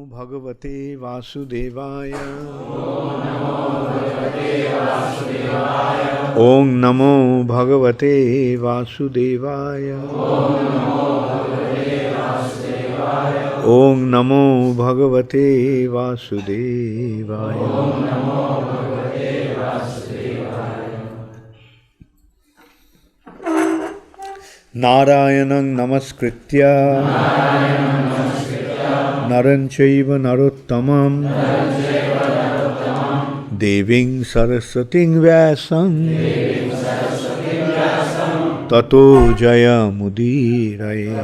Bhagavate Vasudevaya. Om Namo Bhagavate Vasudevaya. Om Namo Bhagavate Vasudevaya. Narayanam Namaskritya Naranchaiva Narottamam Deving Saraswating Vyasam Tato Jaya Mudiraye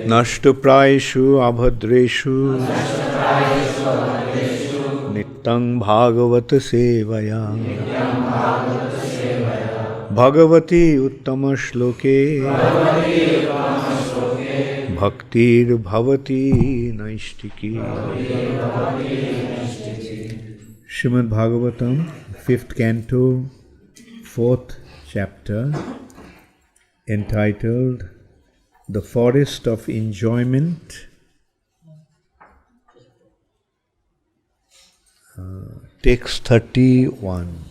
Nashtapraishu Abhadreshu Nittang Bhagavata Sevaya Bhagavati Uttama Shloke Bhaktir Bhavati Naistiki. Srimad Bhagavatam, 5th canto, 4th chapter, entitled The Forest of Enjoyment. Text 31.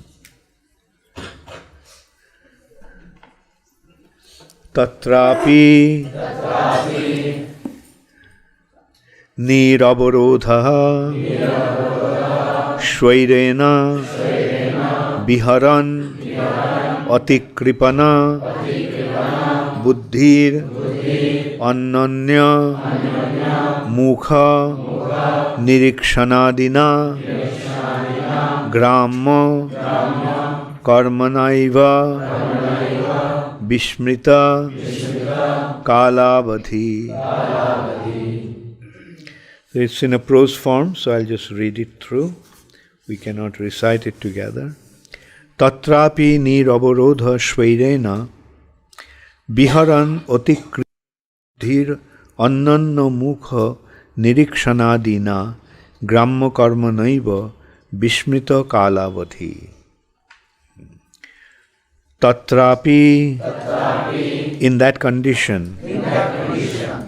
Tatrapi Niravarodha Shvairena Biharan Atikripana Buddhir Annanya Mukha Nirikshanadina Gramma Karmanaiva Vishmrita Kalavadhi. It's in a prose form, so I'll just read it through. We cannot recite it together. Tatrapi niravarodha shvairena biharan otikridhir annanna mukha nirikshanadina gramma karmanaiva vishmrita kalavadhi. Tatrapi, in that condition,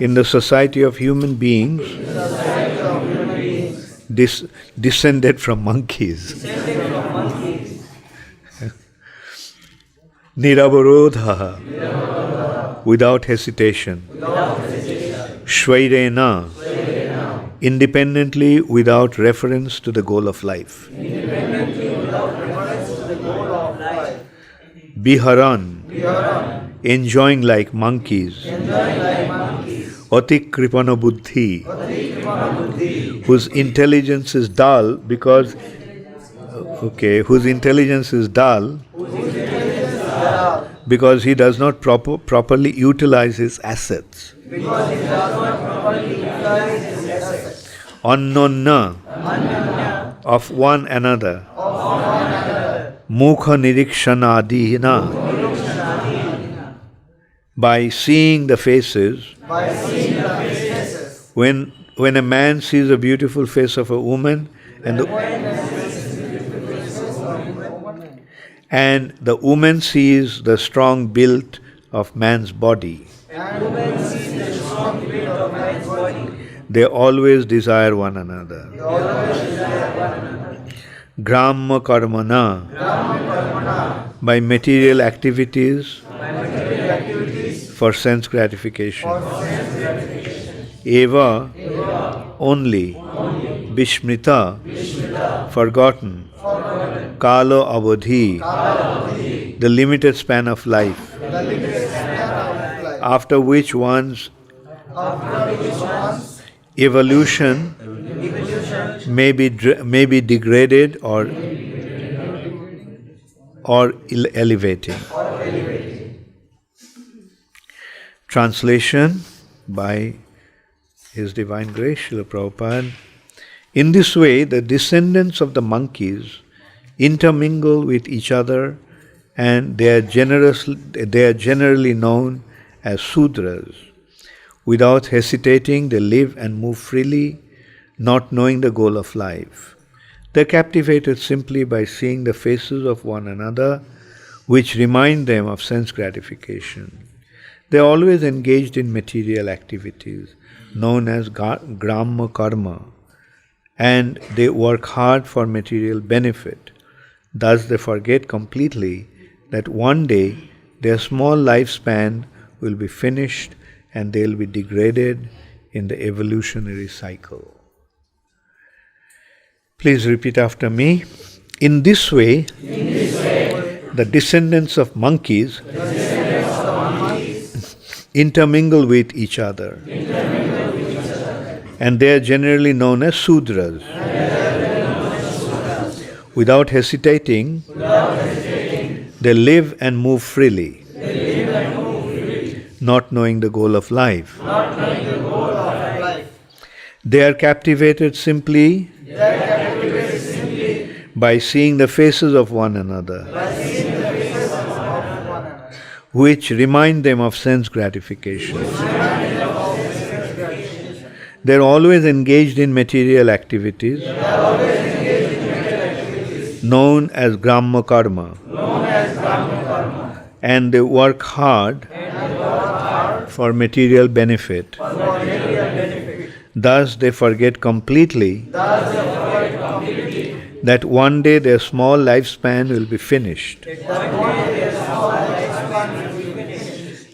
in the society of human beings, descended from monkeys. Niravarodha, without hesitation. Shvairena, independently, without reference to the goal of life. Biharan, enjoying like monkeys. Atikripana buddhi, whose intelligence is dull because he does not properly utilize his assets. Annonna, of one another. Mukha nirikshanadina, by seeing the faces. When a man sees a beautiful face of a woman and the woman sees the strong build of man's body, they always desire one another. Gramma karmana, by material activities for sense gratification. Eva, only. Vishmrita, forgotten. Kalo avadhi, the limited span of life, after which one's evolution may be degraded or elevating. Translation by His Divine Grace, Srila Prabhupada. In this way, the descendants of the monkeys intermingle with each other, and they are generally known as Sudras. Without hesitating, they live and move freely, not knowing the goal of life. They are captivated simply by seeing the faces of one another, which remind them of sense gratification. They are always engaged in material activities, known as Gramma Karma, and they work hard for material benefit. Thus they forget completely that one day their small lifespan will be finished and they will be degraded in the evolutionary cycle. Please repeat after me. In this way, the descendants of monkeys intermingle with each other. And they are generally known as Sudras. Without hesitating, they live and move freely, not knowing the goal of life. They are captivated simply by seeing the faces of one another, which remind them of sense gratification. They are always engaged in material activities known as Gramma Karma, and they work hard for material benefit. Thus they forget completely that one day their small lifespan will be finished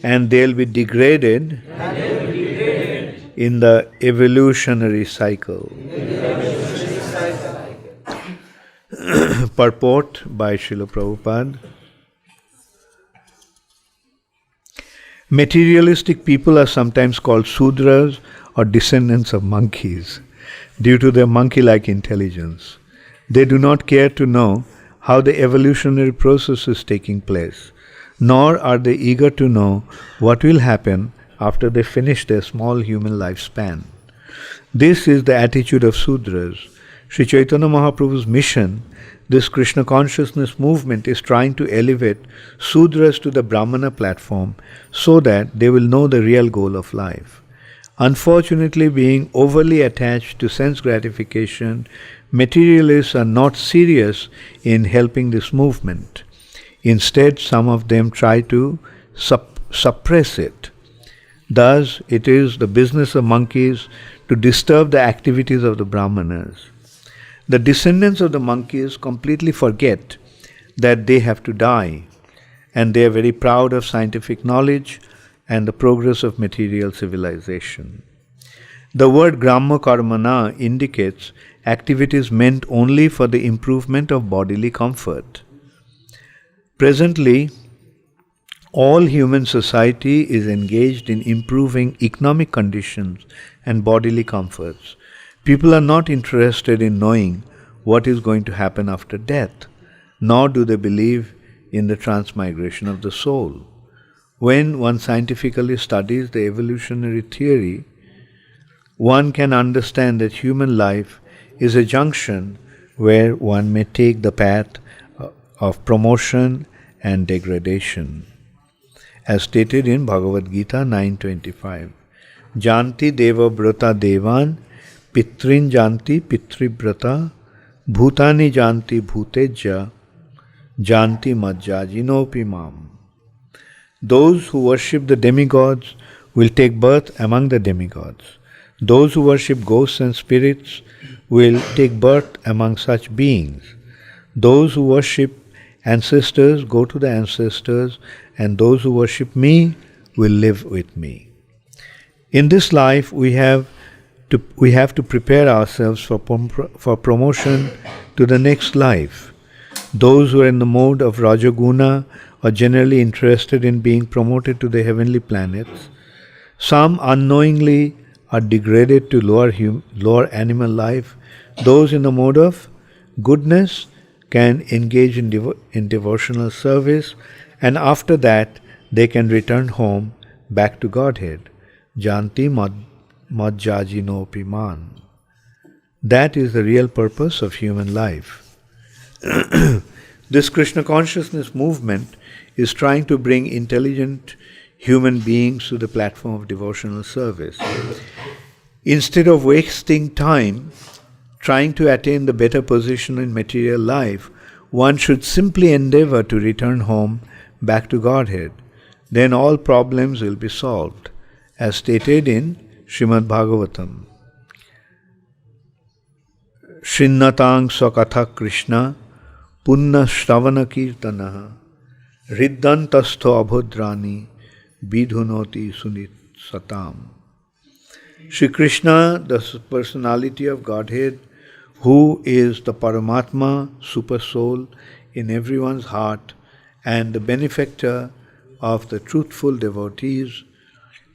and they will be degraded in the evolutionary cycle. Purport by Srila Prabhupada. Materialistic people are sometimes called Sudras or descendants of monkeys due to their monkey-like intelligence. They do not care to know how the evolutionary process is taking place, nor are they eager to know what will happen after they finish their small human lifespan. This is the attitude of Sudras. Sri Chaitanya Mahaprabhu's mission, this Krishna consciousness movement, is trying to elevate Sudras to the Brahmana platform so that they will know the real goal of life. Unfortunately, being overly attached to sense gratification, materialists are not serious in helping this movement. Instead, some of them try to suppress it. Thus, it is the business of monkeys to disturb the activities of the Brahmanas. The descendants of the monkeys completely forget that they have to die, and they are very proud of scientific knowledge and the progress of material civilization. The word Gramma Karmana indicates activities meant only for the improvement of bodily comfort. Presently, all human society is engaged in improving economic conditions and bodily comforts. People are not interested in knowing what is going to happen after death, nor do they believe in the transmigration of the soul. When one scientifically studies the evolutionary theory, one can understand that human life is a junction where one may take the path of promotion and degradation. As stated in Bhagavad Gita 9.25, Janti deva brata devan, pitrin janti pitribrata, bhutani janti bhuteja, janti majjajinopi mam. Those who worship the demigods will take birth among the demigods. Those who worship ghosts and spirits will take birth among such beings. Those who worship ancestors go to the ancestors, and those who worship me will live with me. In this life, we have to prepare ourselves for promotion to the next life. Those who are in the mode of Rajaguna are generally interested in being promoted to the heavenly planets. Some unknowingly are degraded to lower animal life. Those in the mode of goodness can engage in devotional service, and after that they can return home back to Godhead. Janti majjajinopi man. That is the real purpose of human life. This Krishna consciousness movement is trying to bring intelligent human beings to the platform of devotional service. Instead of wasting time trying to attain the better position in material life, one should simply endeavor to return home back to Godhead. Then all problems will be solved. As stated in Srimad Bhagavatam. Shrinnatang Swakatha Krishna Punna Shravana Kirtanaha Riddantastho Abhodrani Vidhunoti Sunit Satam. Shri Krishna, the personality of Godhead, who is the Paramatma, Super Soul in everyone's heart and the benefactor of the truthful devotees,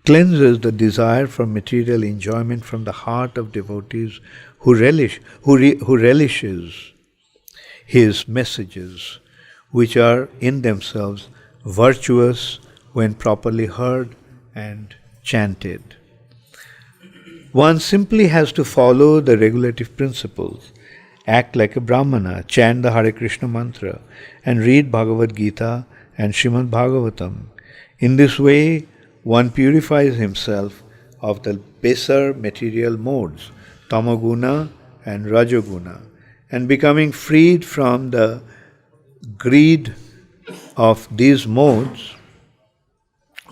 cleanses the desire for material enjoyment from the heart of devotees who relishes his messages, which are in themselves virtuous when properly heard and chanted. One simply has to follow the regulative principles, act like a Brahmana, chant the Hare Krishna mantra, and read Bhagavad Gita and Srimad Bhagavatam. In this way, one purifies himself of the baser material modes, Tamaguna and Rajoguna, and becoming freed from the greed of these modes,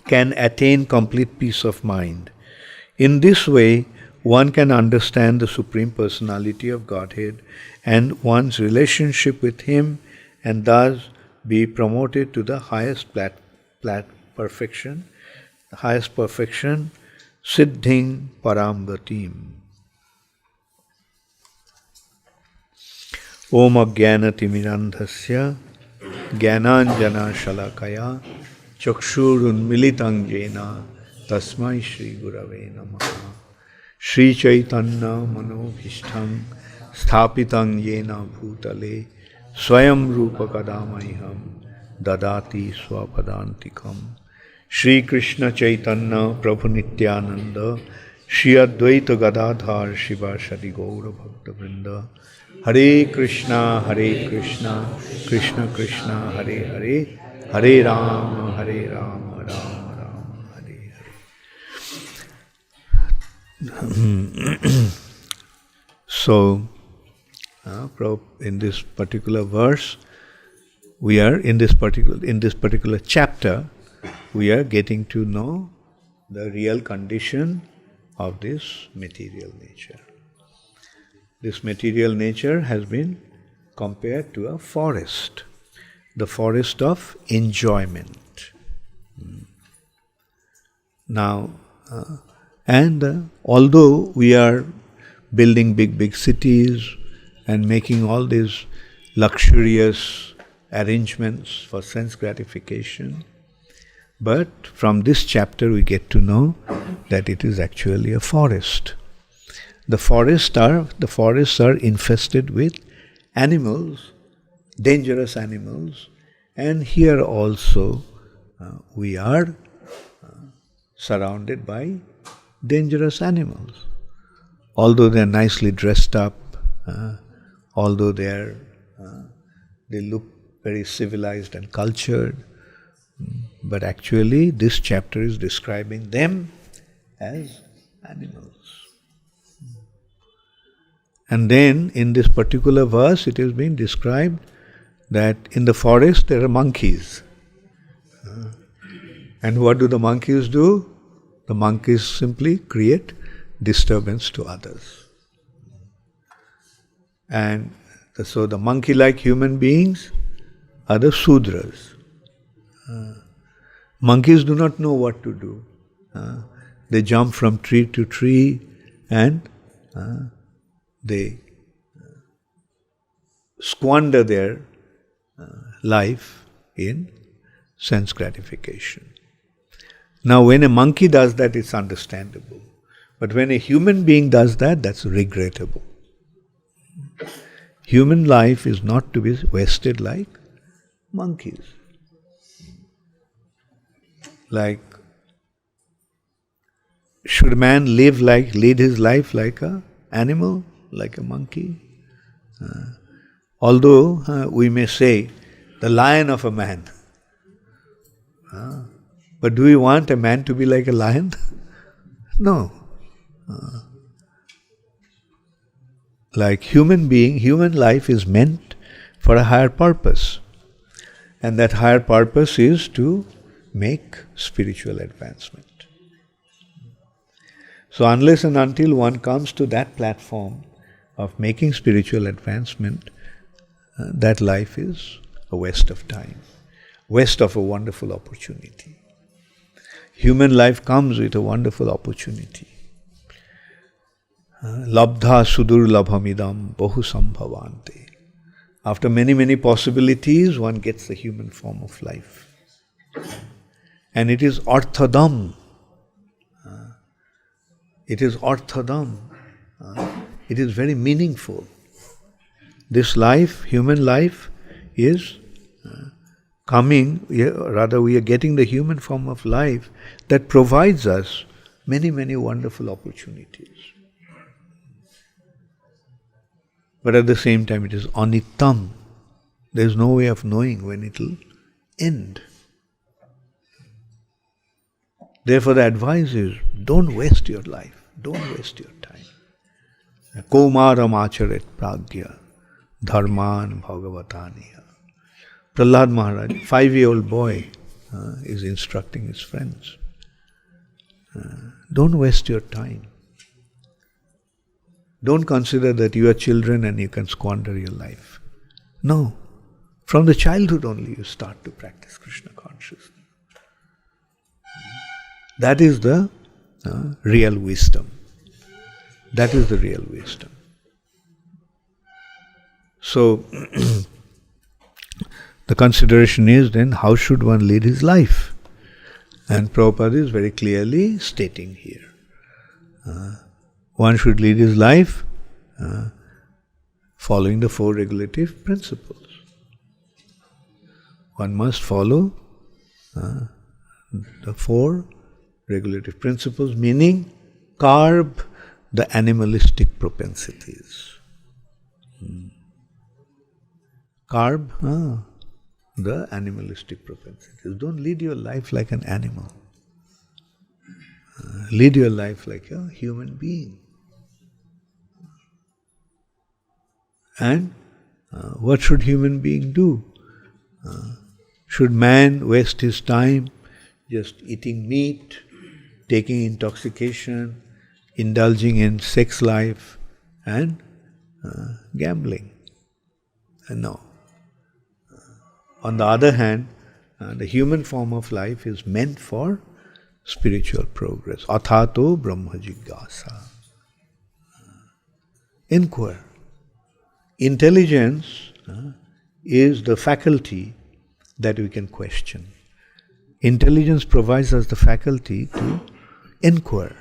can attain complete peace of mind. In this way, one can understand the Supreme Personality of Godhead and one's relationship with Him, and thus be promoted to the highest perfection, Siddhing Paramgatim. Om Ajnanatimirandhasya Jnananjana Shalakaya Chakshurunmilitang Jena Tasmai Shri Gurave Namaha. Shri Chaitanya Manobhishtam Sthapitang Yena Bhutale Swayam Rupa Kadamaiham Dadati Swapadantikam. Shri Krishna Chaitanya Prabhu Nityananda Shri Advaita Gadadhar Shiva Shadi Gaura Bhakta Vrinda. Hare Krishna, Krishna Krishna, Hare Hare, Hare Rama, Rama Rama, Hare Hare. So, in this particular verse, we are in this particular chapter, we are getting to know the real condition of this material nature. This material nature has been compared to a forest, the forest of enjoyment. Now, although we are building big cities and making all these luxurious arrangements for sense gratification, but from this chapter we get to know that it is actually a forest. The forests are infested with animals, dangerous animals, and here also we are surrounded by dangerous animals. Although they are nicely dressed up, although they look very civilized and cultured, but actually this chapter is describing them as animals. And then in this particular verse it is being described that in the forest there are monkeys. And what do the monkeys do? The monkeys simply create disturbance to others. And so the monkey-like human beings are the Sudras. Monkeys do not know what to do. They jump from tree to tree and they squander their life in sense gratification. Now, when a monkey does that, it's understandable. But when a human being does that, that's regrettable. Human life is not to be wasted like monkeys. Like, should man lead his life like an animal, like a monkey? Although we may say, the lion of a man. But do we want a man to be like a lion? No. Like human life is meant for a higher purpose. And that higher purpose is to make spiritual advancement. So unless and until one comes to that platform of making spiritual advancement, that life is a waste of time, waste of a wonderful opportunity. Human life comes with a wonderful opportunity. Labdha sudur labhamidam bahu sambhavante. After many, many possibilities, one gets the human form of life. And it is arthadam. It is arthadam. It is very meaningful. This life, human life, is coming, rather we are getting the human form of life that provides us many, many wonderful opportunities. But at the same time it is anittam. There is no way of knowing when it will end. Therefore the advice is, don't waste your life. Don't waste your time. Kaumaram acharet pragya dharman bhagavataniya. Prahlad Maharaj, 5-year-old boy, is instructing his friends. Don't waste your time. Don't consider that you are children and you can squander your life. No. From the childhood only you start to practice Krishna consciousness. That is the real wisdom. That is the real wisdom. So, the consideration is then, how should one lead his life? And Prabhupada is very clearly stating here. One should lead his life following the 4 regulative principles. One must follow the 4 regulative principles, meaning curb the animalistic propensities. Curb the animalistic propensities. Don't lead your life like an animal. Lead your life like a human being. And what should human being do? Should man waste his time just eating meat, taking intoxication, indulging in sex life and gambling? No. On the other hand, the human form of life is meant for spiritual progress. Athato brahma jigyasa. Inquire. Intelligence is the faculty that we can question. Intelligence provides us the faculty to inquire.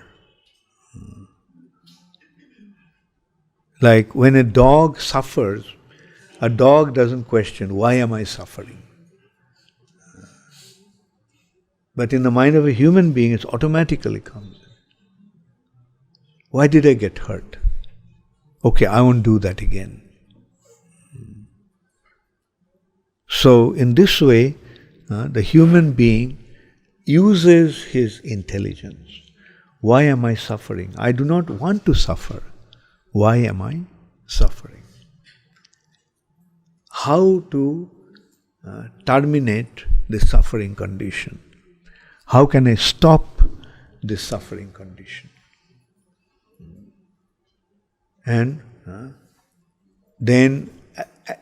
Like when a dog suffers, a dog doesn't question, why am I suffering? But in the mind of a human being, it automatically comes. Why did I get hurt? Okay, I won't do that again. So, in this way, the human being uses his intelligence. Why am I suffering? I do not want to suffer. Why am I suffering? How to terminate this suffering condition? How can I stop this suffering condition? And then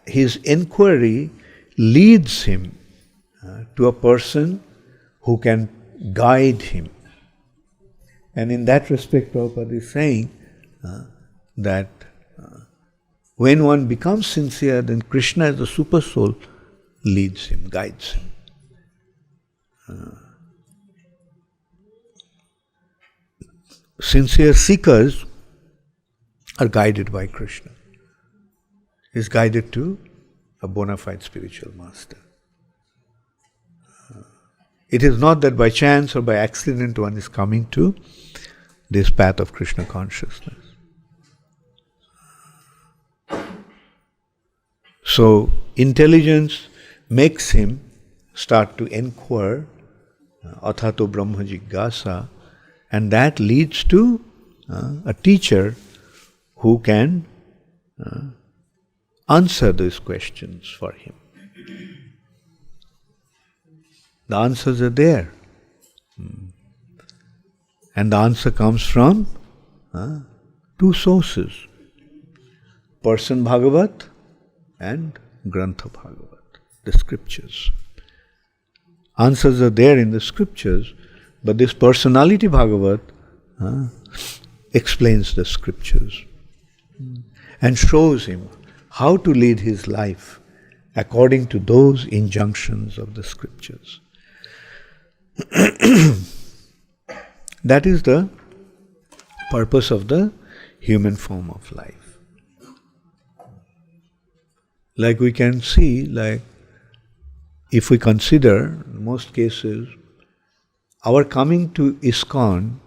his inquiry leads him to a person who can guide him. And in that respect, Prabhupada is saying that when one becomes sincere, then Krishna as the super soul leads him, guides him. Sincere seekers are guided by Krishna. He is guided to a bona fide spiritual master. It is not that by chance or by accident one is coming to this path of Krishna consciousness. So, intelligence makes him start to inquire, athato brahma jigyasa, and that leads to a teacher who can answer these questions for him. The answers are there. And the answer comes from two sources, Person Bhagavat and Grantha Bhagavat, the scriptures. Answers are there in the scriptures, but this Personality Bhagavat explains the scriptures and shows him how to lead his life according to those injunctions of the scriptures. That is the purpose of the human form of life. Like we can see, like if we consider, in most cases, our coming to ISKCON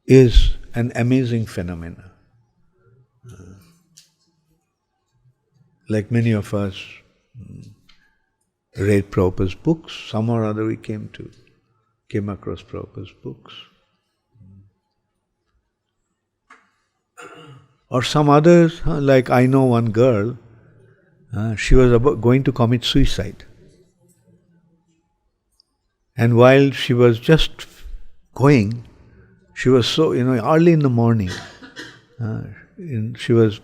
is an amazing phenomenon. Like many of us read Prabhupada's books, somehow or other we came across Prabhupada's books. Or some others, like I know one girl, she was going to commit suicide. And while she was just going, she was so, early in the morning, she was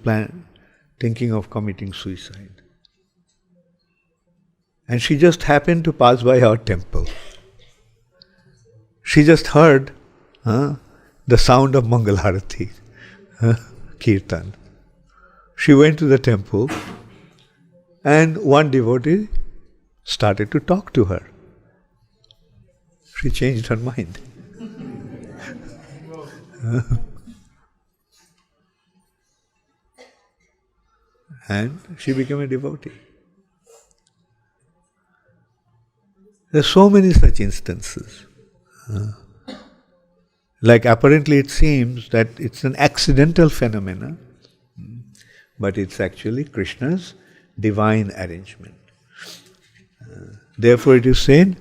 thinking of committing suicide. And she just happened to pass by our temple. She just heard the sound of Mangalarati, Kirtan. She went to the temple and one devotee started to talk to her. She changed her mind. And she became a devotee. There are so many such instances. Like apparently it seems that it's an accidental phenomenon, but it's actually Krishna's divine arrangement. Therefore it is said,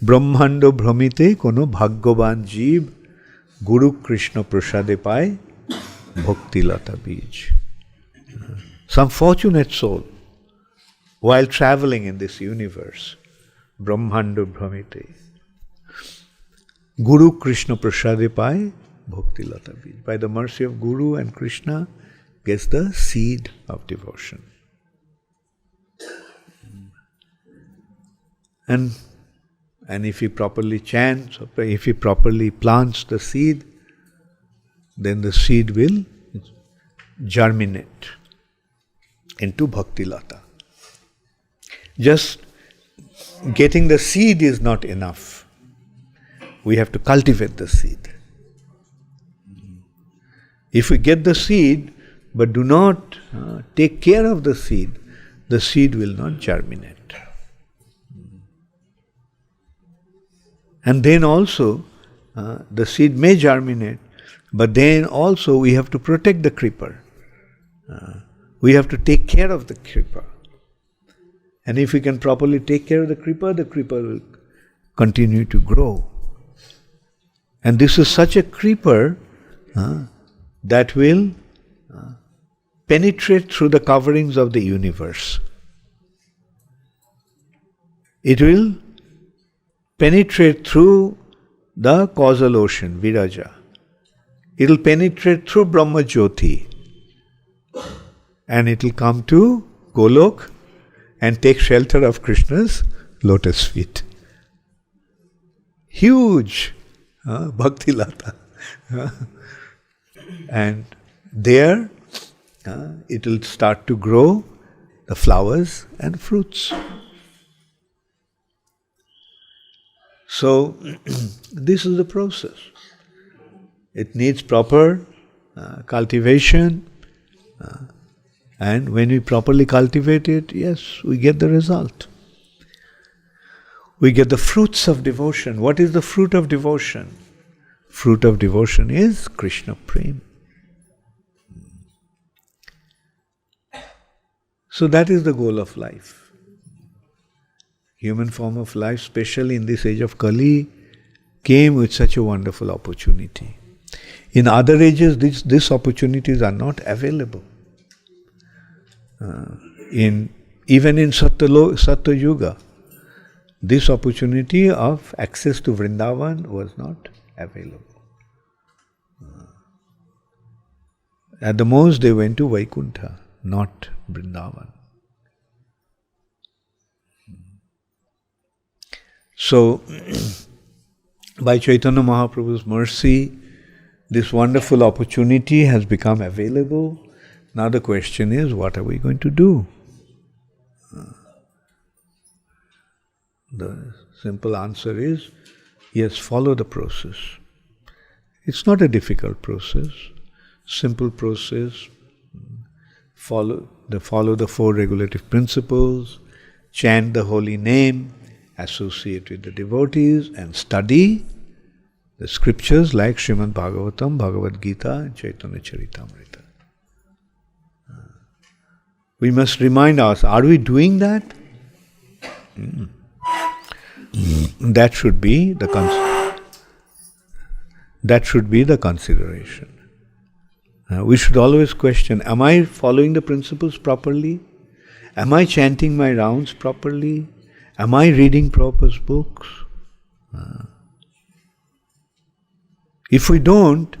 Brahmando Brahmite kono bhagyavan jeev Guru Krishna prasade pai bhakti lata bij. Some fortunate soul, while traveling in this universe, Brahmando Brahmite, Guru Krishna prasade pai bhakti lata bij. By the mercy of Guru and Krishna, gets the seed of devotion. And if he properly chants, or if he properly plants the seed, then the seed will germinate into Bhakti Lata. Just getting the seed is not enough. We have to cultivate the seed. If we get the seed, but do not take care of the seed will not germinate. And then also, the seed may germinate, but then also we have to protect the creeper. We have to take care of the creeper. And if we can properly take care of the creeper will continue to grow. And this is such a creeper that will penetrate through the coverings of the universe. It will penetrate through the causal ocean, Viraja. It will penetrate through Brahma Jyoti. And it will come to Golok and take shelter of Krishna's lotus feet. Huge Bhakti Lata. And there it will start to grow the flowers and fruits. So, this is the process. It needs proper cultivation, and when we properly cultivate it, yes, we get the result. We get the fruits of devotion. What is the fruit of devotion? Fruit of devotion is Krishna Prem. So that is the goal of life. Human form of life, especially in this age of Kali, came with such a wonderful opportunity. In other ages, these opportunities are not available. Even in Satya Yuga, this opportunity of access to Vrindavan was not available. At the most they went to Vaikuntha, not Vrindavan. So, by Chaitanya Mahaprabhu's mercy, this wonderful opportunity has become available. Now the question is, what are we going to do? The simple answer is, yes, follow the process. It's not a difficult process, simple process. Follow the 4 regulative principles, chant the holy name, associate with the devotees, and study the scriptures like Srimad Bhagavatam, Bhagavad Gita, and Chaitanya Charitamrita. We must remind ourselves, are we doing that? That should be the consideration. We should always question, am I following the principles properly? Am I chanting my rounds properly? Am I reading Prabhupada's books? If we don't,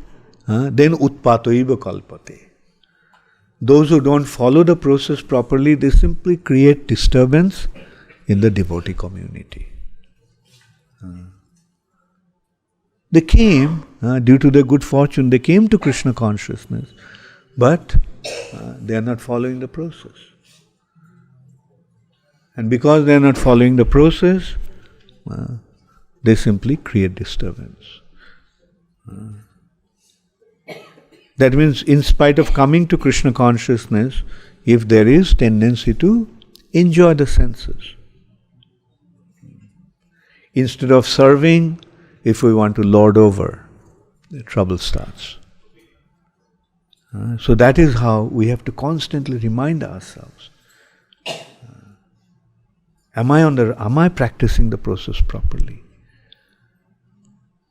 then utpatoiva kalpate. Those who don't follow the process properly, they simply create disturbance in the devotee community. They came, due to their good fortune, they came to Krishna consciousness, but they are not following the process. And because they are not following the process, they simply create disturbance. That means, in spite of coming to Krishna consciousness, if there is tendency to enjoy the senses, instead of serving, if we want to lord over, the trouble starts. So that is how we have to constantly remind ourselves. Am I practicing the process properly?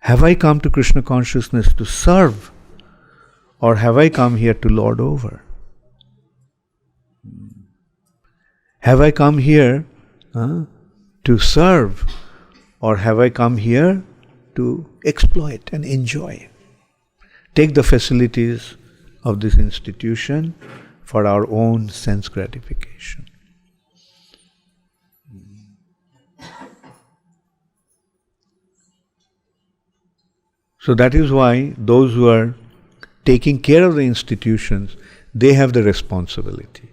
Have I come to Krishna consciousness to serve, or have I come here to lord over? Have I come here to serve, or have I come here to exploit and enjoy? Take the facilities of this institution for our own sense gratification. So that is why those who are taking care of the institutions, they have the responsibility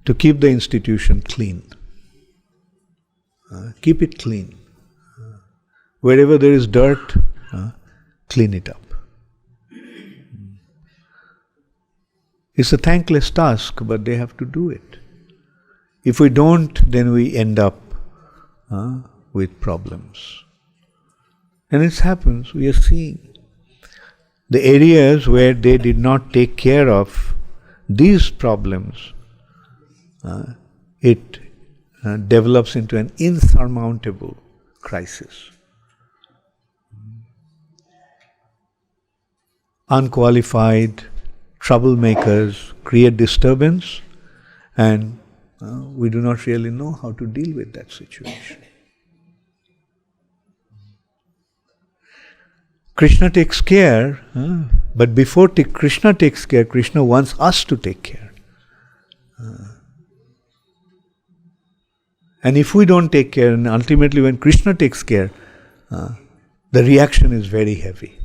to keep the institution clean. Keep it clean. Wherever there is dirt, clean it up. It's a thankless task, but they have to do it. If we don't, then we end up with problems. And it happens, we are seeing the areas where they did not take care of these problems, it develops into an insurmountable crisis. Unqualified troublemakers create disturbance, and we do not really know how to deal with that situation. Krishna takes care, but before Krishna takes care, Krishna wants us to take care. And if we don't take care, and ultimately when Krishna takes care, the reaction is very heavy.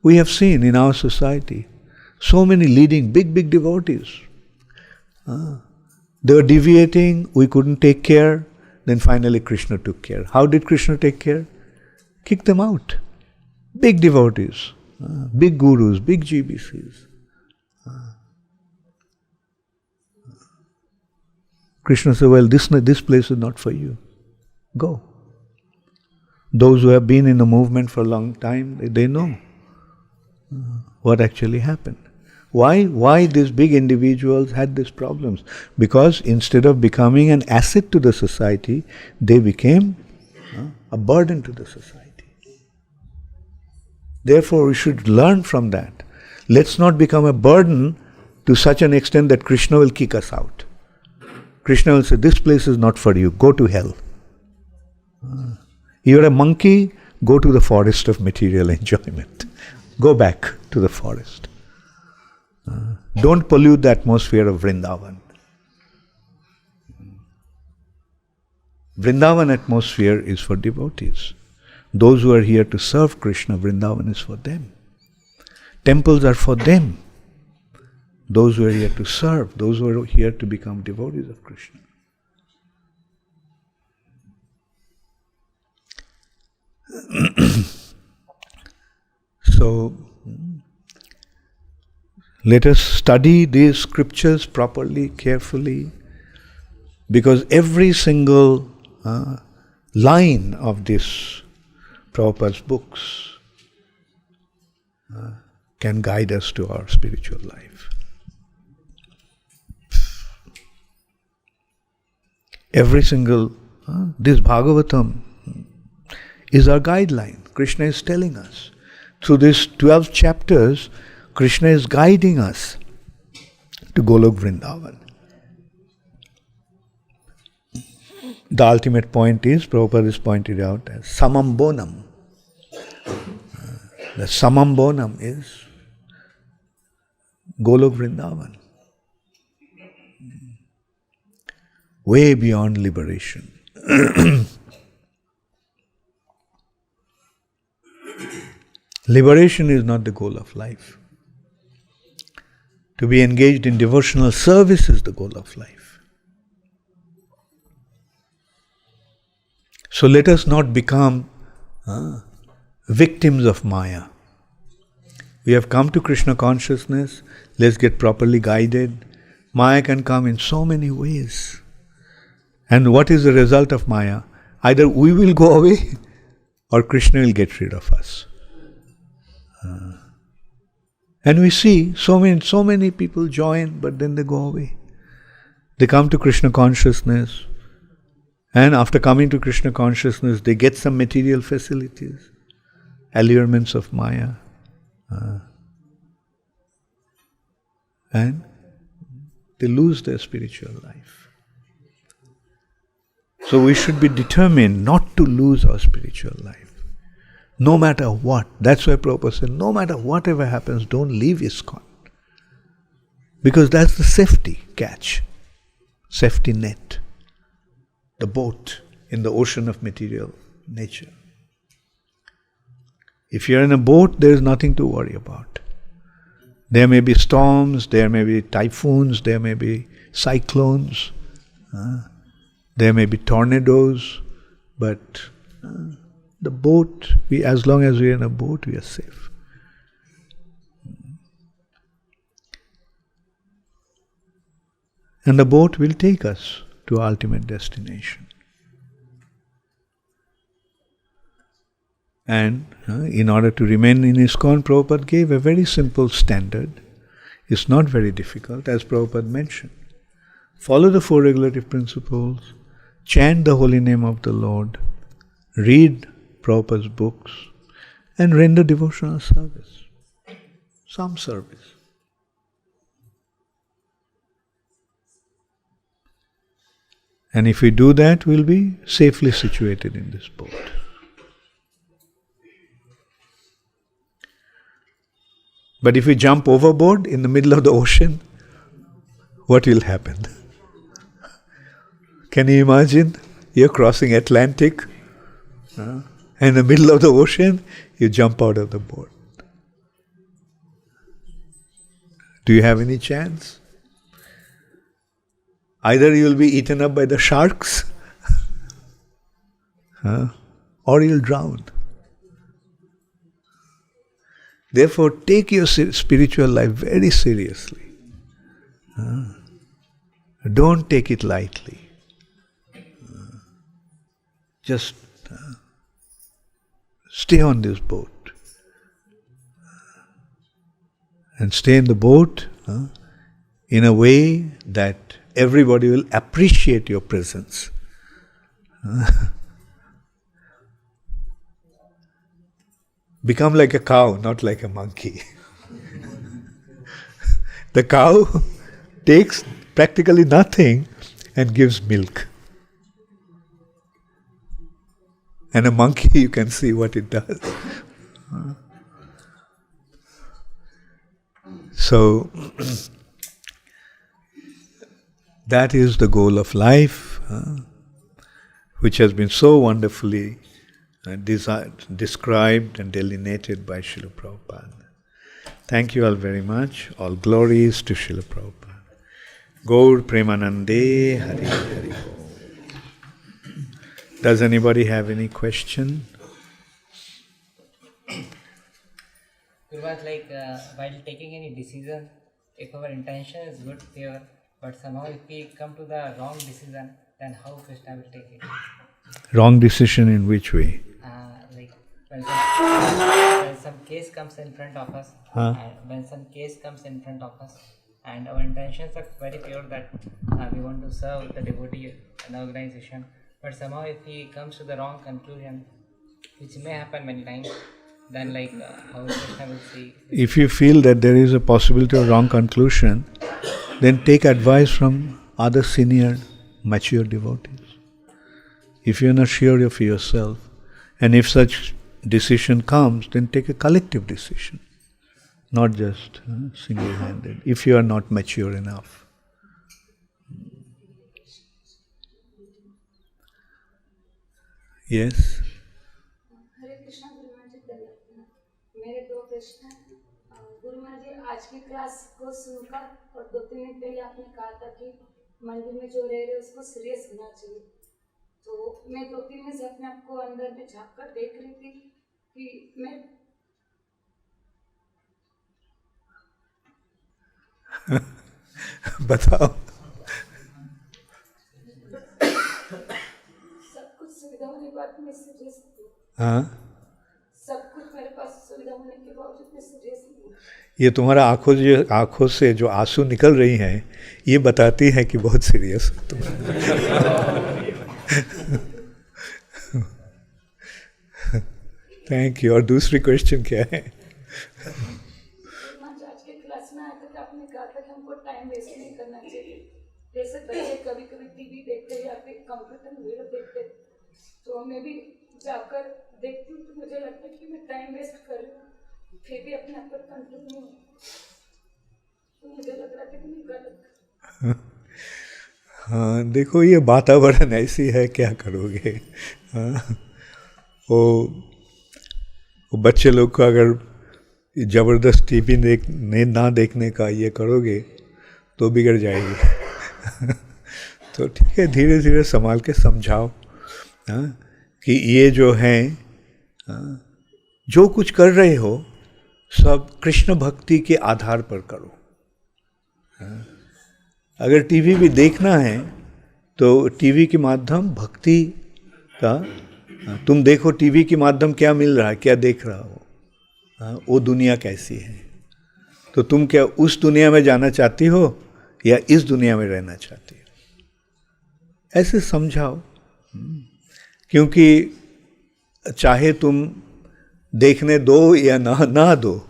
We have seen in our society so many leading big devotees. They were deviating, we couldn't take care, then finally Krishna took care. How did Krishna take care? Kick them out. Big devotees, big gurus, big GBCs. Krishna said, well, this place is not for you. Go. Those who have been in the movement for a long time, they know what actually happened. Why these big individuals had these problems? Because instead of becoming an asset to the society, they became a burden to the society. Therefore, we should learn from that. Let's not become a burden to such an extent that Krishna will kick us out. Krishna will say, this place is not for you, go to hell. You're a monkey, go to the forest of material enjoyment. Go back to the forest. Don't pollute the atmosphere of Vrindavan. Vrindavan atmosphere is for devotees. Those who are here to serve Krishna, Vrindavan is for them. Temples are for them. Those who are here to serve, those who are here to become devotees of Krishna. So, let us study these scriptures properly, carefully, because every single line of this Prabhupada's books can guide us to our spiritual life. Every single, this Bhagavatam is our guideline. Krishna is telling us. Through these 12 chapters, Krishna is guiding us to Golok Vrindavan. The ultimate point is, Prabhupada is pointed out as Samam Bonam. The Samam Bonam is Golok Vrindavan. Way beyond liberation. Liberation is not the goal of life. To be engaged in devotional service is the goal of life. So let us not become victims of Maya. We have come to Krishna consciousness, let's get properly guided. Maya can come in so many ways. And what is the result of Maya? Either we will go away or Krishna will get rid of us. And we see so many people join, but then they go away. They come to Krishna consciousness, and after coming to Krishna consciousness, they get some material facilities, allurements of Maya, and they lose their spiritual life. So we should be determined not to lose our spiritual life. No matter what. That's why Prabhupada said, no matter whatever happens, don't leave ISKCON. Because that's the safety catch, safety net, the boat in the ocean of material nature. If you're in a boat, there is nothing to worry about. There may be storms, there may be typhoons, there may be cyclones, there may be tornadoes, but the boat, as long as we are in a boat, we are safe. And the boat will take us to our ultimate destination. And in order to remain in ISKCON, Prabhupada gave a very simple standard. It's not very difficult, as Prabhupada mentioned. Follow the four regulative principles, chant the holy name of the Lord, read Prabhupada's books, and render devotional service. Some service. And if we do that, we'll be safely situated in this boat. But if we jump overboard in the middle of the ocean, what will happen? Can you imagine? You're crossing Atlantic, and in the middle of the ocean, you jump out of the boat. Do you have any chance? Either you will be eaten up by the sharks, or you'll drown. Therefore, take your spiritual life very seriously. Don't take it lightly. Just stay on this boat. And stay in the boat in a way that everybody will appreciate your presence. Become like a cow, not like a monkey. The cow takes practically nothing and gives milk. And a monkey, you can see what it does. So, that is the goal of life, which has been so wonderfully described and delineated by Srila Prabhupada. Thank you all very much. All glories to Srila Prabhupada. Gaur Premanande Hari Hari. Does anybody have any question? Guruvas, while taking any decision, if our intention is good, pure, but somehow if we come to the wrong decision, then how Krishna will take it? Wrong decision in which way? When some case comes in front of us, and our intentions are very pure that we want to serve the devotee and the organization, but somehow if he comes to the wrong conclusion, which may happen many times, then how Krishna will see. If you feel that there is a possibility of wrong conclusion, then take advice from other senior, mature devotees. If you are not sure of yourself, and if such decision comes, then take a collective decision, not just single-handed, if you are not mature enough. Yes? हरे कृष्णा गुरुमा जी, मेरे दो प्रश्न हैं। गुरुमा जी, आज की class को सुनकर और 2-3 दिन पहले आपने कहा था कि मंदिर में जो रह रहे उसको सीरियस होना चाहिए। तो मैं 2-3 दिन से अपने आप को अंदर में झाँक कर देख रही थी कि मैं बताओ। सब कुछ सुविधा होने के बाद मैं सीरियस थी। हाँ, सब कुछ मेरे पास सुविधा होने के बावजूद मैं सीरियस नहीं। ये तुम्हारा आंखों से जो आंसू निकल रही हैं, ये बताती है कि बहुत सीरियस हो तुम। Thank you. और दूसरी क्वेश्चन क्या है? आज के क्लास में आकर आपने कहा था कि हमको टाइम वेस्ट नहीं करना चाहिए। जैसे बच्चे कभी कभी टीवी देखते या फिर कंप्यूटर में वीडियो देखते, तो मैं भी जाकर देखती हूँ तो मुझे लगता है कि मैं टाइम वेस्ट कर रही हूँ, फिर भी अपने आप पर कंट्रोल नहीं हूँ। तो मुझे लग रहा था कि मैं गलत। हाँ, देखो ये वातावरण ऐसी है, क्या करोगे? हाँ, वो बच्चे लोग को अगर ज़बरदस्त टीवी ना देखने का ये करोगे तो बिगड़ जाएगी। तो ठीक है, धीरे धीरे संभाल के समझाओ कि ये जो हैं, जो कुछ कर रहे हो सब कृष्ण भक्ति के आधार पर करो। अगर टीवी भी देखना है तो टीवी के माध्यम भक्ति का, तुम देखो टीवी के माध्यम क्या मिल रहा है, क्या देख रहा हो, वो दुनिया कैसी है। तो तुम क्या उस दुनिया में जाना चाहती हो या इस दुनिया में रहना चाहती हो? ऐसे समझाओ, क्योंकि चाहे तुम देखने दो या ना दो,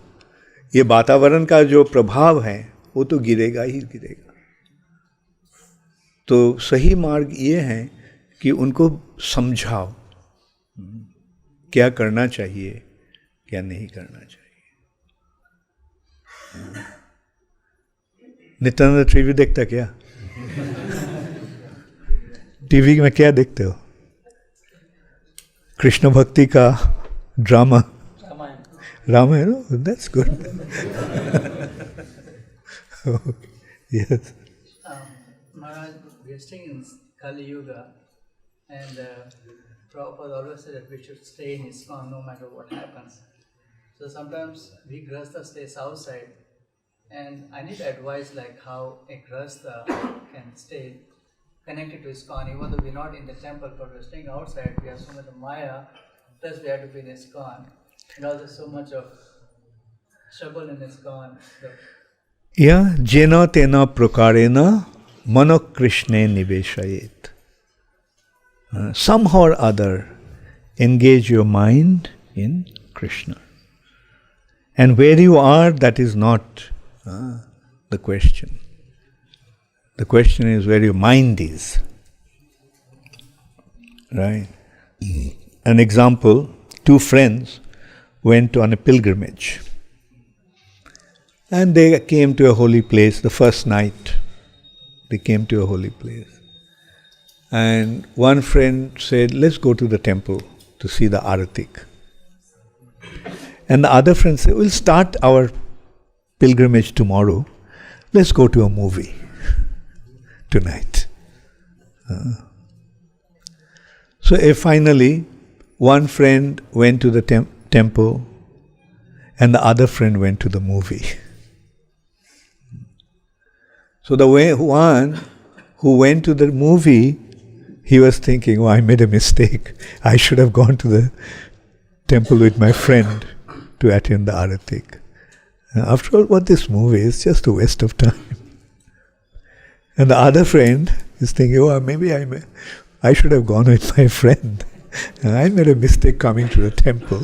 ये वातावरण का जो प्रभाव है वो तो गिरेगा ही गिरेगा। तो सही मार्ग ये है कि उनको समझाओ क्या करना चाहिए, क्या नहीं करना चाहिए। नित्यानंद टीवी देखता क्या? टीवी में क्या देखते हो? कृष्ण भक्ति का drama, Ramayana. That's good. Yes. Maharaj, we are staying in Kali Yuga, and Prabhupada always said that we should stay in ISKCON no matter what happens. So sometimes we grahasthas stays outside, and I need advice like how a grahastha can stay connected to ISKCON, even though we're not in the temple, but we're staying outside. We have so much of Maya, plus we have to be in ISKCON, and also so much of struggle in ISKCON. So, या जेना तेना प्रकारेण मनो कृष्णे निवेशयेत. Somehow or other, engage your mind in Krishna. And where you are, that is not the question. The question is where your mind is. Right? An example, two friends went on a pilgrimage. And they came to a holy place the first night. They came to a holy place. And one friend said, let's go to the temple to see the Aratik. And the other friend said, we'll start our pilgrimage tomorrow. Let's go to a movie tonight. So finally, one friend went to the temple and the other friend went to the movie. So the one who went to the movie, he was thinking, oh, I made a mistake. I should have gone to the temple with my friend to attend the Aratik. After all, what this movie is just a waste of time. And the other friend is thinking, oh, maybe I should have gone with my friend. I made a mistake coming to the temple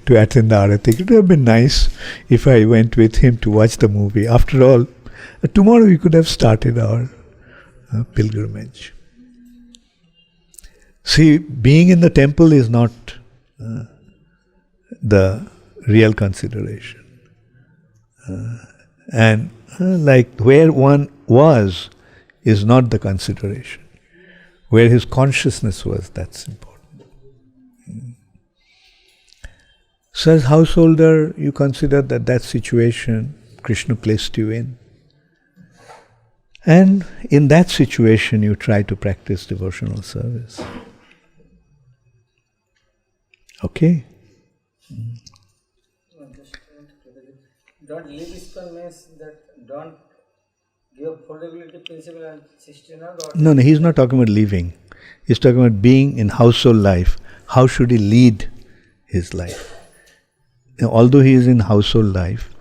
to attend the Aratik. It would have been nice if I went with him to watch the movie. After all, tomorrow we could have started our pilgrimage. See, being in the temple is not the real consideration. And like where one was is not the consideration. Where his consciousness was, that's important. So as householder, you consider that situation Krishna placed you in. And in that situation, you try to practice devotional service. Okay? Don't leave ISKCON means that don't give affordability principle and 16 or No, he's not talking about leaving. He's talking about being in household life. How should he lead his life? Although he is in household life,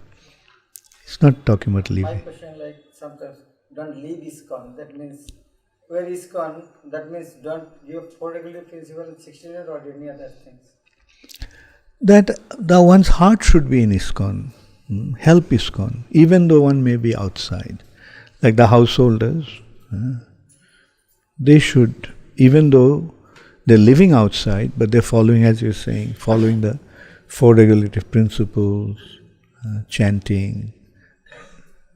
he's not talking about My leaving. question like sometimes don't leave ISKCON. That means where ISKCON, that means don't give affordability principle and 16 or any other things. That the one's heart should be in ISKCON. Help ISKCON, even though one may be outside. Like the householders, they should, even though they're living outside, but they're following, as you're saying, following the four regulative principles, chanting.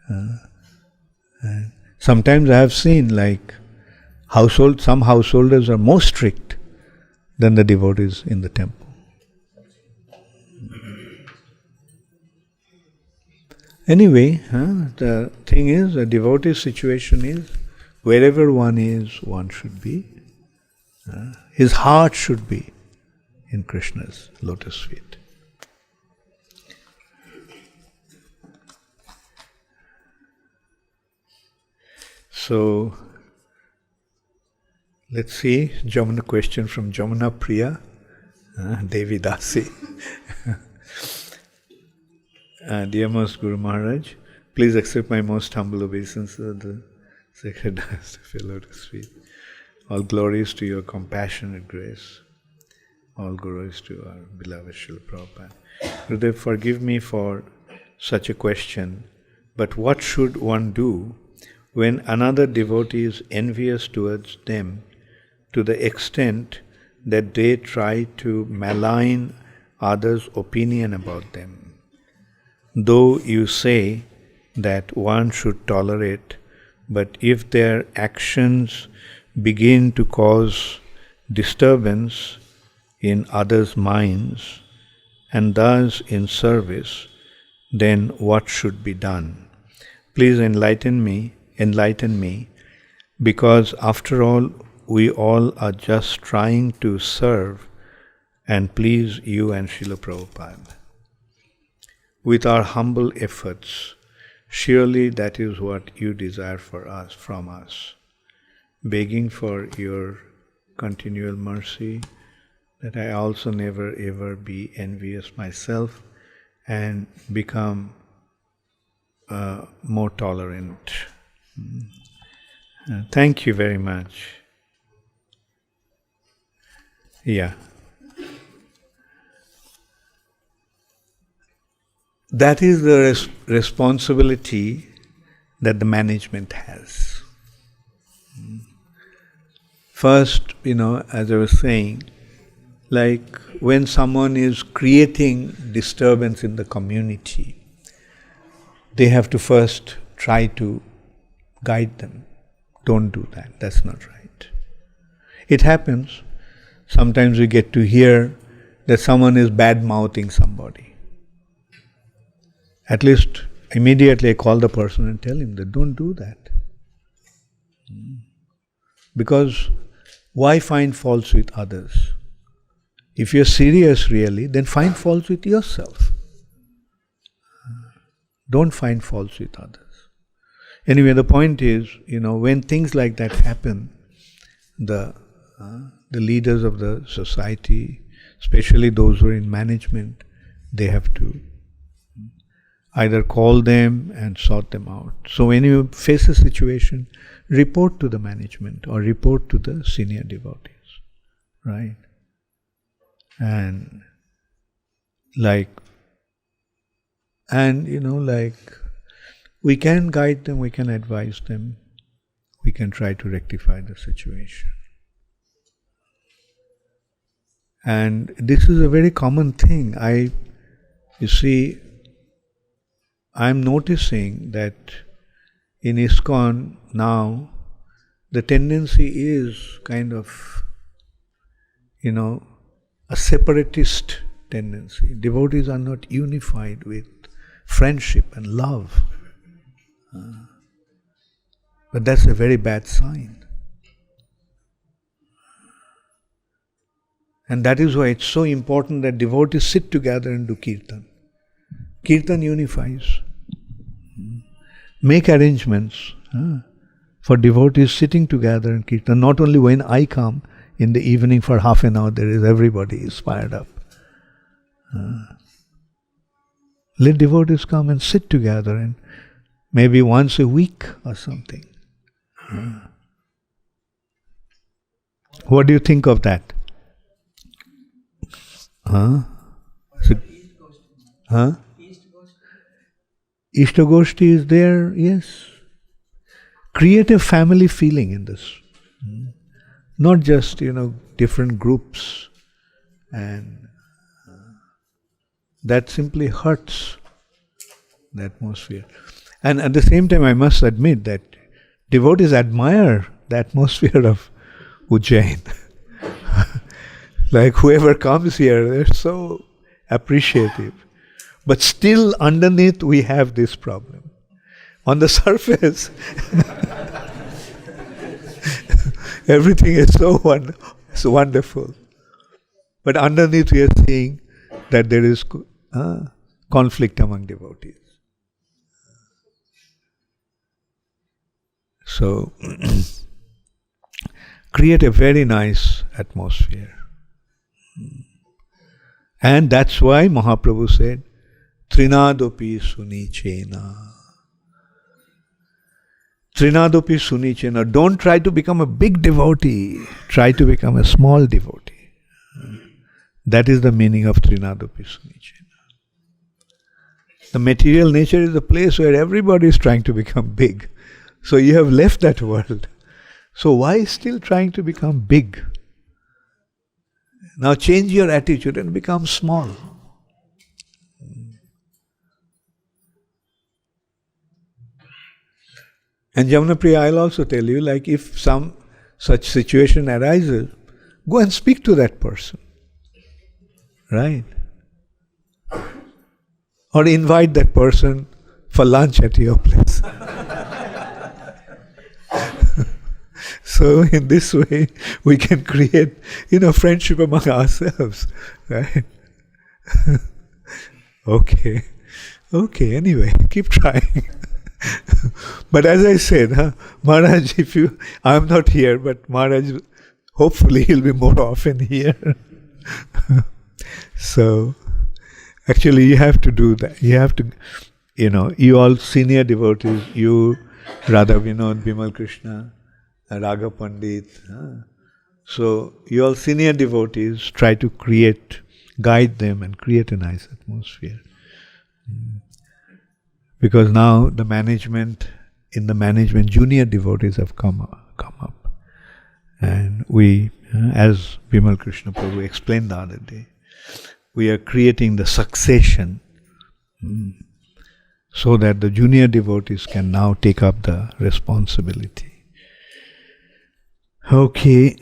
And sometimes I have seen like some householders are more strict than the devotees in the temple. Anyway, the thing is, the devotee situation is, wherever one is, one should be. His heart should be in Krishna's lotus feet. So, let's see, Jamuna question from Jamuna Priya, Devi Dasi. Dear most Guru Maharaj, please accept my most humble obeisance of the sacred dust of your lotus feet. All glories to your compassionate grace. All glories to our beloved Srila Prabhupada. Gurudev, forgive me for such a question, but what should one do when another devotee is envious towards them to the extent that they try to malign others' opinion about them? Though you say that one should tolerate, but if their actions begin to cause disturbance in others' minds and thus in service, then what should be done? Please enlighten me, because after all, we all are just trying to serve and please you and Srila Prabhupada. With our humble efforts, surely that is what you desire from us. Begging for your continual mercy, that I also never ever be envious myself and become more tolerant. Thank you very much. Yeah. That is the responsibility that the management has. First, as I was saying, like when someone is creating disturbance in the community, they have to first try to guide them. Don't do that. That's not right. It happens. Sometimes we get to hear that someone is bad-mouthing somebody. At least immediately I call the person and tell him that don't do that. Because why find faults with others? If you're serious really, then find faults with yourself. Don't find faults with others. Anyway, the point is, when things like that happen, the leaders of the society, especially those who are in management, they have to either call them and sort them out. So when you face a situation, report to the management or report to the senior devotees, right? And we can guide them, we can advise them, we can try to rectify the situation. And this is a very common thing. I'm noticing that in ISKCON now, the tendency is kind of, a separatist tendency. Devotees are not unified with friendship and love. But that's a very bad sign. And that is why it's so important that devotees sit together and do kirtan. Kirtan unifies. Make arrangements for devotees sitting together in kirtan. Not only when I come in the evening for half an hour, everybody is fired up. Let devotees come and sit together, and maybe once a week or something. What do you think of that? Ishtagoshti is there, yes. Create a family feeling in this. Not just, different groups. And that simply hurts the atmosphere. And at the same time, I must admit that devotees admire the atmosphere of Ujjain. Like whoever comes here, they're so appreciative. But still underneath we have this problem. On the surface, everything is so wonderful. But underneath we are seeing that there is conflict among devotees. So, create a very nice atmosphere. And that's why Mahaprabhu said, Trinadopi sunichena. Trinadopi sunichena. Don't try to become a big devotee. Try to become a small devotee. That is the meaning of Trinadopi sunichena. The material nature is a place where everybody is trying to become big. So you have left that world. So why still trying to become big? Now change your attitude and become small. And Jamnapriya, I'll also tell you, if some such situation arises, go and speak to that person. Right? Or invite that person for lunch at your place. So in this way, we can create, friendship among ourselves. Right? Okay, anyway, keep trying. But as I said, Maharaj, I'm not here, but Maharaj, hopefully he'll be more often here. So, actually you have to do that. You have to, you all senior devotees, you, Radha Vinod, Bimal Krishna, Raga Pandit. So, you all senior devotees try to guide them and create a nice atmosphere. Because now in the management, junior devotees have come up. And we, as Bimal Krishna Prabhu explained the other day, we are creating the succession. so that the junior devotees can now take up the responsibility. Okay.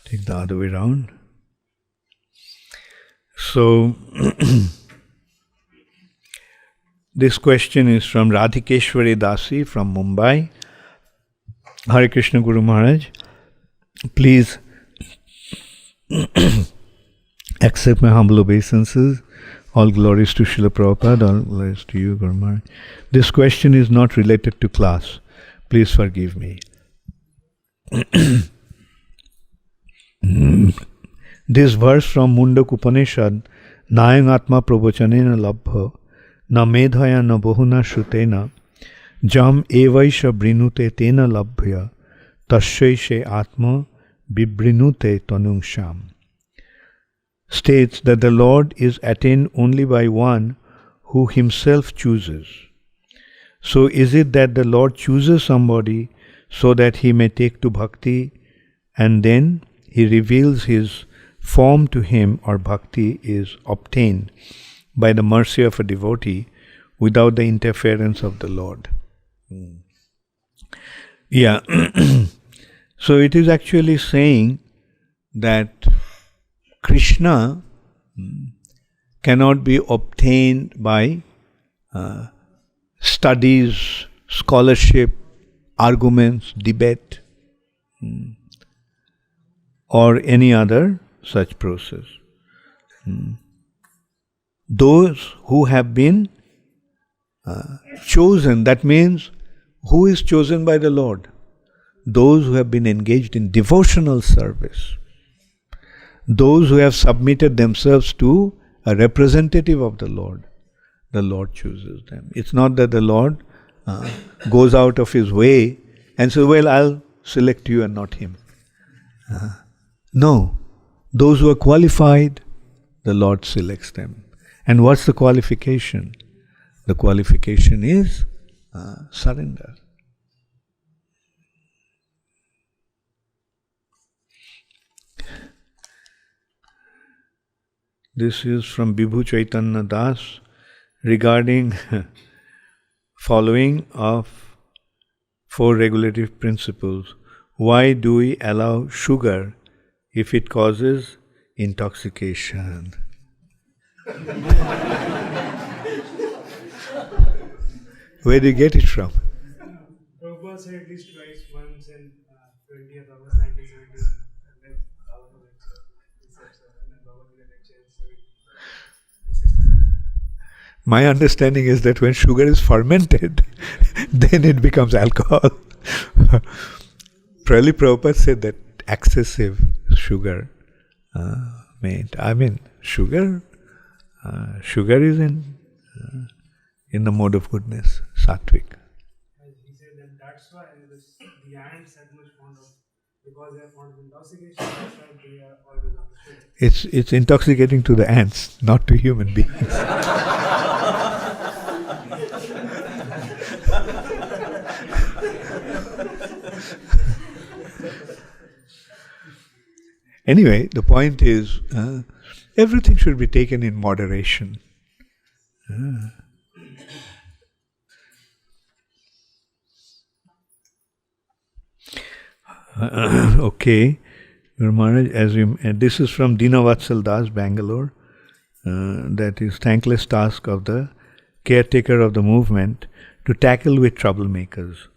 Take the other way around. So, this question is from Radhikeshwari Dasi from Mumbai. Hare Krishna Guru Maharaj, please accept my humble obeisances. All glories to Srila Prabhupada, all glories to you, Guru Maharaj. This question is not related to class. Please forgive me. This verse from Mundak Upanishad, Nayang Atma Prabhachanena Labha, Na Medhaya na Bahuna Shutena, Jam Evaisha Brinute Tena Labhya, Tashaishe Atma Bibrinute Tanung Sham, states that the Lord is attained only by one who himself chooses. So is it that the Lord chooses somebody so that he may take to bhakti, and then he reveals his form to him, or bhakti is obtained by the mercy of a devotee without the interference of the Lord? Yeah. So it is actually saying that Krishna cannot be obtained by studies, scholarship, arguments, debate, or any other such process. Those who have been chosen, that means who is chosen by the Lord? Those who have been engaged in devotional service. Those who have submitted themselves to a representative of the Lord chooses them. It's not that the Lord goes out of his way and says, well, I'll select you and not him. No. Those who are qualified, the Lord selects them. And what's the qualification? The qualification is surrender. This is from Vibhu Chaitanya Das regarding following of 4 regulative principles. Why do we allow sugar if it causes intoxication? Where do you get it from? Prabhupada said at least twice, once in 20th August 1917, and then Bhagavatam lecture, and then Bhagavatam lecture in 1767. My understanding is that when sugar is fermented, then it becomes alcohol. Prabhupada said that excessive sugar sugar is in the mode of goodness, sattvic. He said that that's why the ants had much fond of, because they are fond of intoxication, that's why they are always on the sugar. It's intoxicating to the ants, not to human beings. Anyway, the point is, everything should be taken in moderation. Okay, Guru Maharaj, this is from Dinavatsal Das, Bangalore. That is thankless task of the caretaker of the movement to tackle with troublemakers.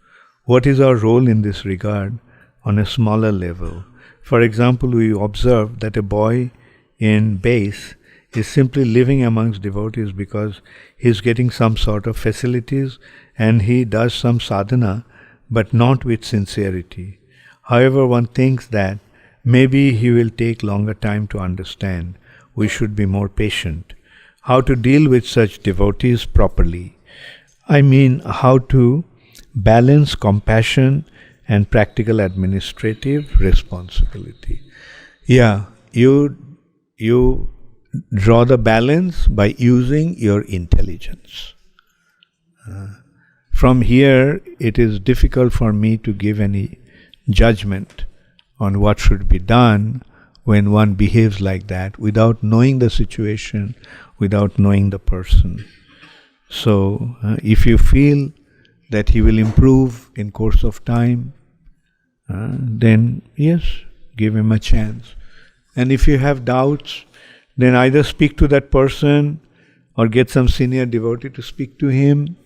What is our role in this regard on a smaller level? For example, we observe that a boy in base is simply living amongst devotees because he is getting some sort of facilities and he does some sadhana, but not with sincerity. However, one thinks that maybe he will take longer time to understand. We should be more patient. How to deal with such devotees properly? I mean, how to balance compassion and practical administrative responsibility. Yeah, you draw the balance by using your intelligence. From here, it is difficult for me to give any judgment on what should be done when one behaves like that without knowing the situation, without knowing the person. So, if you feel that he will improve in course of time, then yes, give him a chance. And if you have doubts, then either speak to that person or get some senior devotee to speak to him.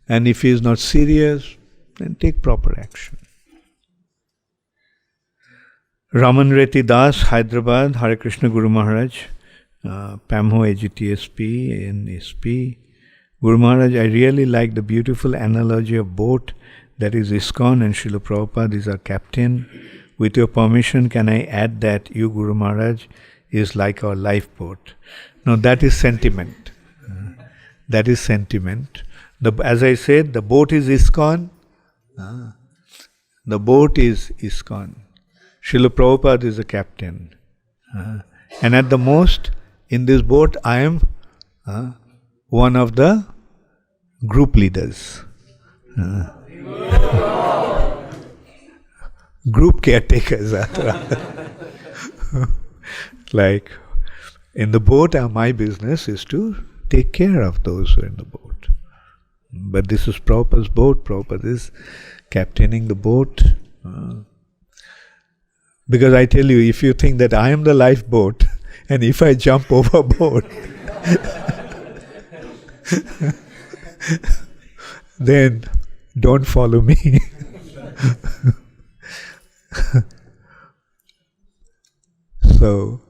And if he is not serious, then take proper action. Raman Reti Das, Hyderabad, Hare Krishna Guru Maharaj, Pamho AGTSP, NSP. Guru Maharaj, I really like the beautiful analogy of boat that is ISKCON and Srila Prabhupada is our captain. With your permission, can I add that you, Guru Maharaj, is like our lifeboat? No, that is sentiment. That is sentiment. As I said, the boat is ISKCON. The boat is ISKCON. Srila Prabhupada is the captain. And at the most, in this boat, I am one of the group leaders. Group caretakers. Like, in the boat, my business is to take care of those who are in the boat. But this is Prabhupada's boat. Prabhupada is captaining the boat. Because I tell you, if you think that I am the lifeboat, and if I jump overboard, then don't follow me. So,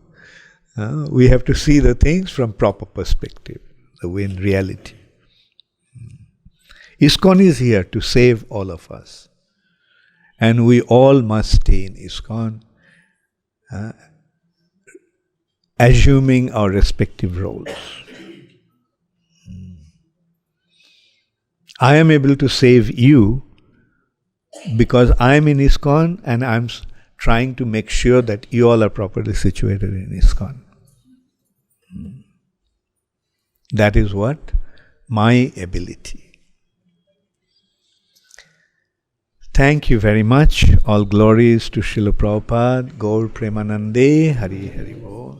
we have to see the things from proper perspective, the way in reality. ISKCON is here to save all of us. And we all must stay in ISKCON, assuming our respective roles. I am able to save you because I am in ISKCON and I am trying to make sure that you all are properly situated in ISKCON. That is what? My ability. Thank you very much. All glories to Srila Prabhupada. Gaur Premanande. Hari Hari Bol.